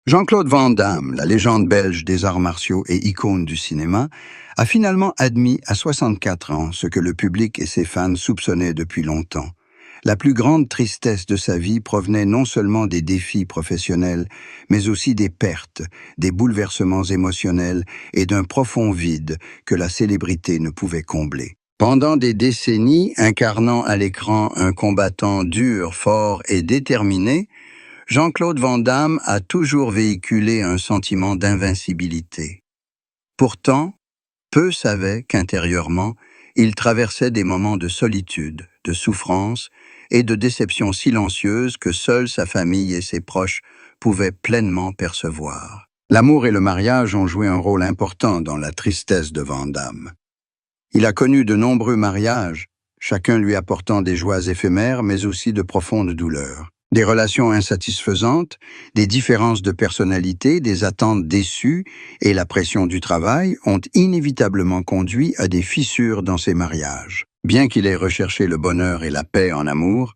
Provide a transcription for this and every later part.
Jean-Claude Van Damme, la légende belge des arts martiaux et icône du cinéma, a finalement admis à 64 ans ce que le public et ses fans soupçonnaient depuis longtemps. La plus grande tristesse de sa vie provenait non seulement des défis professionnels, mais aussi des pertes, des bouleversements émotionnels et d'un profond vide que la célébrité ne pouvait combler. Pendant des décennies, incarnant à l'écran un combattant dur, fort et déterminé, Jean-Claude Van Damme a toujours véhiculé un sentiment d'invincibilité. Pourtant, peu savaient qu'intérieurement, il traversait des moments de solitude, de souffrance et de déception silencieuse que seule sa famille et ses proches pouvaient pleinement percevoir. L'amour et le mariage ont joué un rôle important dans la tristesse de Van Damme. Il a connu de nombreux mariages, chacun lui apportant des joies éphémères mais aussi de profondes douleurs. Des relations insatisfaisantes, des différences de personnalité, des attentes déçues et la pression du travail ont inévitablement conduit à des fissures dans ses mariages. Bien qu'il ait recherché le bonheur et la paix en amour,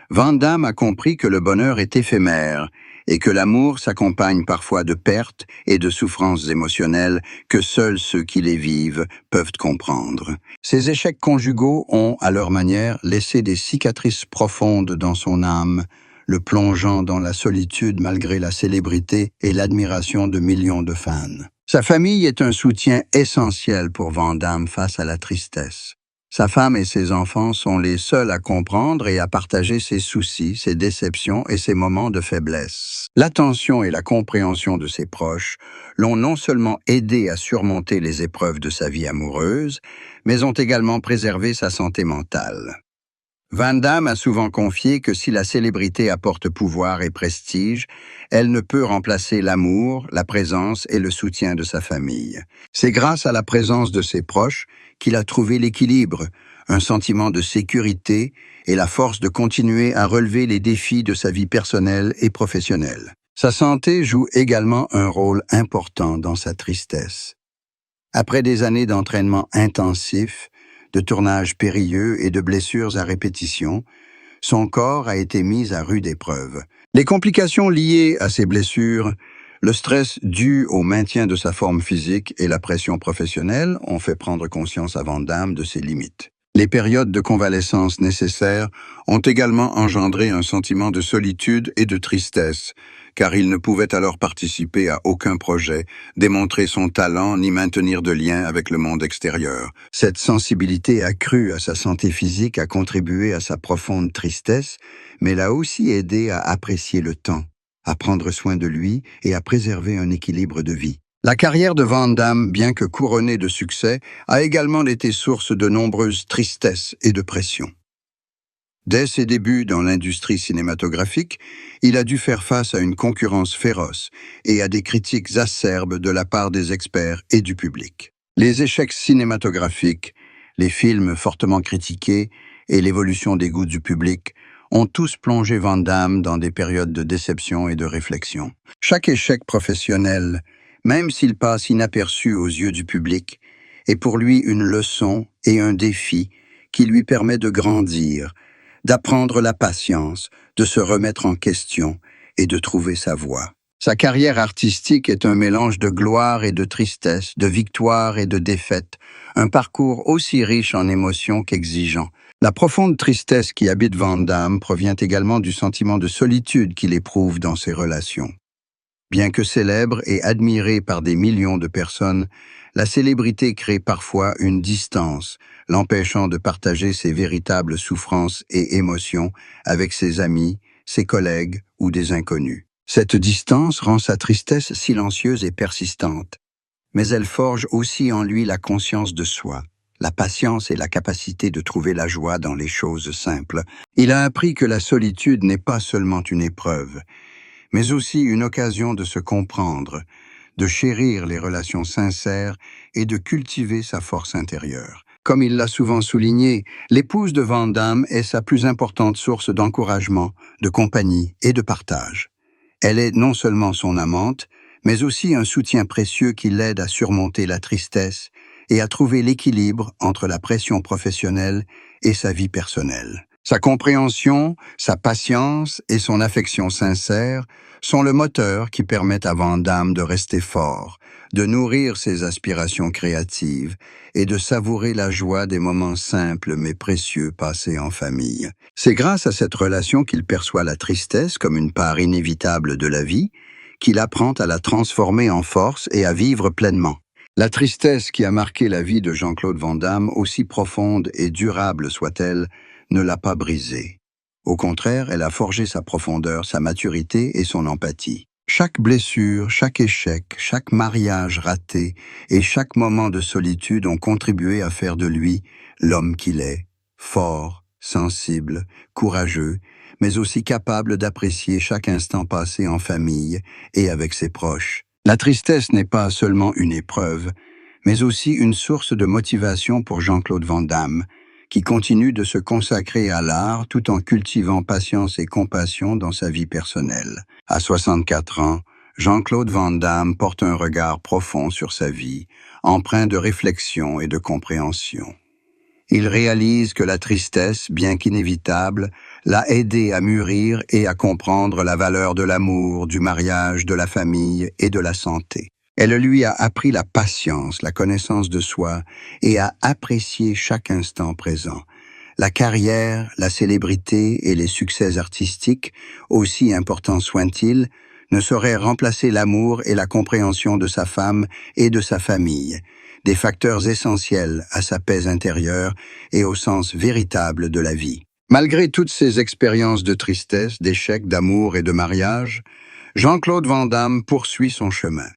Van Damme a compris que le bonheur est éphémère et que l'amour s'accompagne parfois de pertes et de souffrances émotionnelles que seuls ceux qui les vivent peuvent comprendre. Ces échecs conjugaux ont, à leur manière, laissé des cicatrices profondes dans son âme, le plongeant dans la solitude malgré la célébrité et l'admiration de millions de fans. Sa famille est un soutien essentiel pour Van Damme face à la tristesse. Sa femme et ses enfants sont les seuls à comprendre et à partager ses soucis, ses déceptions et ses moments de faiblesse. L'attention et la compréhension de ses proches l'ont non seulement aidé à surmonter les épreuves de sa vie amoureuse, mais ont également préservé sa santé mentale. Van Damme a souvent confié que si la célébrité apporte pouvoir et prestige, elle ne peut remplacer l'amour, la présence et le soutien de sa famille. C'est grâce à la présence de ses proches qu'il a trouvé l'équilibre, un sentiment de sécurité et la force de continuer à relever les défis de sa vie personnelle et professionnelle. Sa santé joue également un rôle important dans sa tristesse. Après des années d'entraînement intensif, de tournages périlleux et de blessures à répétition, son corps a été mis à rude épreuve. Les complications liées à ces blessures, le stress dû au maintien de sa forme physique et la pression professionnelle ont fait prendre conscience à Van Damme de ses limites. Les périodes de convalescence nécessaires ont également engendré un sentiment de solitude et de tristesse, car il ne pouvait alors participer à aucun projet, démontrer son talent ni maintenir de lien avec le monde extérieur. Cette sensibilité accrue à sa santé physique a contribué à sa profonde tristesse, mais l'a aussi aidé à apprécier le temps, à prendre soin de lui et à préserver un équilibre de vie. La carrière de Van Damme, bien que couronnée de succès, a également été source de nombreuses tristesses et de pression. Dès ses débuts dans l'industrie cinématographique, il a dû faire face à une concurrence féroce et à des critiques acerbes de la part des experts et du public. Les échecs cinématographiques, les films fortement critiqués et l'évolution des goûts du public ont tous plongé Van Damme dans des périodes de déception et de réflexion. Chaque échec professionnel, même s'il passe inaperçu aux yeux du public, est pour lui une leçon et un défi qui lui permet de grandir, d'apprendre la patience, de se remettre en question et de trouver sa voie. Sa carrière artistique est un mélange de gloire et de tristesse, de victoire et de défaite, un parcours aussi riche en émotions qu'exigeant. La profonde tristesse qui habite Van Damme provient également du sentiment de solitude qu'il éprouve dans ses relations. Bien que célèbre et admiré par des millions de personnes, la célébrité crée parfois une distance, l'empêchant de partager ses véritables souffrances et émotions avec ses amis, ses collègues ou des inconnus. Cette distance rend sa tristesse silencieuse et persistante, mais elle forge aussi en lui la conscience de soi, la patience et la capacité de trouver la joie dans les choses simples. Il a appris que la solitude n'est pas seulement une épreuve, mais aussi une occasion de se comprendre, de chérir les relations sincères et de cultiver sa force intérieure. Comme il l'a souvent souligné, l'épouse de Van Damme est sa plus importante source d'encouragement, de compagnie et de partage. Elle est non seulement son amante, mais aussi un soutien précieux qui l'aide à surmonter la tristesse et à trouver l'équilibre entre la pression professionnelle et sa vie personnelle. Sa compréhension, sa patience et son affection sincère sont le moteur qui permettent à Van Damme de rester fort, de nourrir ses aspirations créatives et de savourer la joie des moments simples mais précieux passés en famille. C'est grâce à cette relation qu'il perçoit la tristesse comme une part inévitable de la vie, qu'il apprend à la transformer en force et à vivre pleinement. La tristesse qui a marqué la vie de Jean-Claude Van Damme, aussi profonde et durable soit-elle, ne l'a pas brisé. Au contraire, elle a forgé sa profondeur, sa maturité et son empathie. Chaque blessure, chaque échec, chaque mariage raté et chaque moment de solitude ont contribué à faire de lui l'homme qu'il est, fort, sensible, courageux, mais aussi capable d'apprécier chaque instant passé en famille et avec ses proches. La tristesse n'est pas seulement une épreuve, mais aussi une source de motivation pour Jean-Claude Van Damme, qui continue de se consacrer à l'art tout en cultivant patience et compassion dans sa vie personnelle. À 64 ans, Jean-Claude Van Damme porte un regard profond sur sa vie, empreint de réflexion et de compréhension. Il réalise que la tristesse, bien qu'inévitable, l'a aidé à mûrir et à comprendre la valeur de l'amour, du mariage, de la famille et de la santé. Elle lui a appris la patience, la connaissance de soi et à apprécier chaque instant présent. La carrière, la célébrité et les succès artistiques, aussi importants soient-ils, ne sauraient remplacer l'amour et la compréhension de sa femme et de sa famille, des facteurs essentiels à sa paix intérieure et au sens véritable de la vie. Malgré toutes ces expériences de tristesse, d'échec, d'amour et de mariage, Jean-Claude Van Damme poursuit son chemin.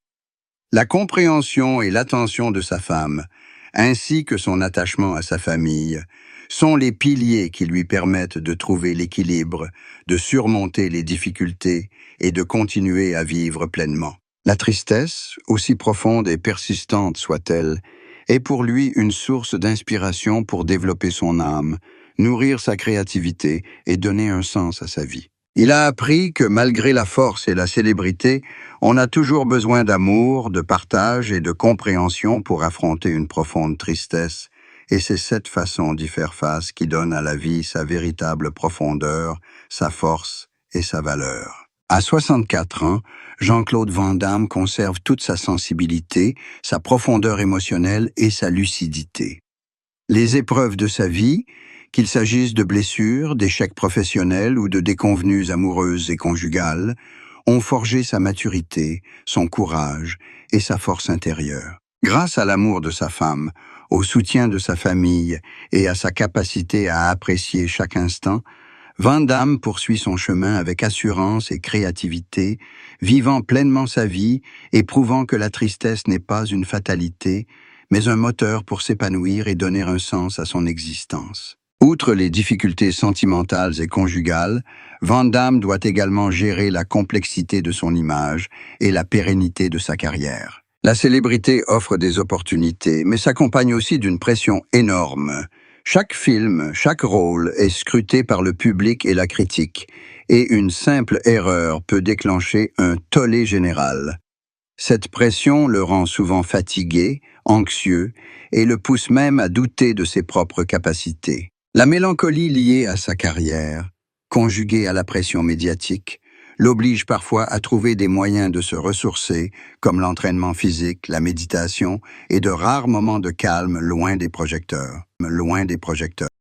La compréhension et l'attention de sa femme, ainsi que son attachement à sa famille, sont les piliers qui lui permettent de trouver l'équilibre, de surmonter les difficultés et de continuer à vivre pleinement. La tristesse, aussi profonde et persistante soit-elle, est pour lui une source d'inspiration pour développer son âme, nourrir sa créativité et donner un sens à sa vie. Il a appris que malgré la force et la célébrité, on a toujours besoin d'amour, de partage et de compréhension pour affronter une profonde tristesse, et c'est cette façon d'y faire face qui donne à la vie sa véritable profondeur, sa force et sa valeur. À 64 ans, Jean-Claude Van Damme conserve toute sa sensibilité, sa profondeur émotionnelle et sa lucidité. Les épreuves de sa vie, qu'il s'agisse de blessures, d'échecs professionnels ou de déconvenues amoureuses et conjugales, ont forgé sa maturité, son courage et sa force intérieure. Grâce à l'amour de sa femme, au soutien de sa famille et à sa capacité à apprécier chaque instant, Van Damme poursuit son chemin avec assurance et créativité, vivant pleinement sa vie et prouvant que la tristesse n'est pas une fatalité, mais un moteur pour s'épanouir et donner un sens à son existence. Outre les difficultés sentimentales et conjugales, Van Damme doit également gérer la complexité de son image et la pérennité de sa carrière. La célébrité offre des opportunités, mais s'accompagne aussi d'une pression énorme. Chaque film, chaque rôle est scruté par le public et la critique, et une simple erreur peut déclencher un tollé général. Cette pression le rend souvent fatigué, anxieux, et le pousse même à douter de ses propres capacités. La mélancolie liée à sa carrière, conjuguée à la pression médiatique, l'oblige parfois à trouver des moyens de se ressourcer, comme l'entraînement physique, la méditation et de rares moments de calme loin des projecteurs.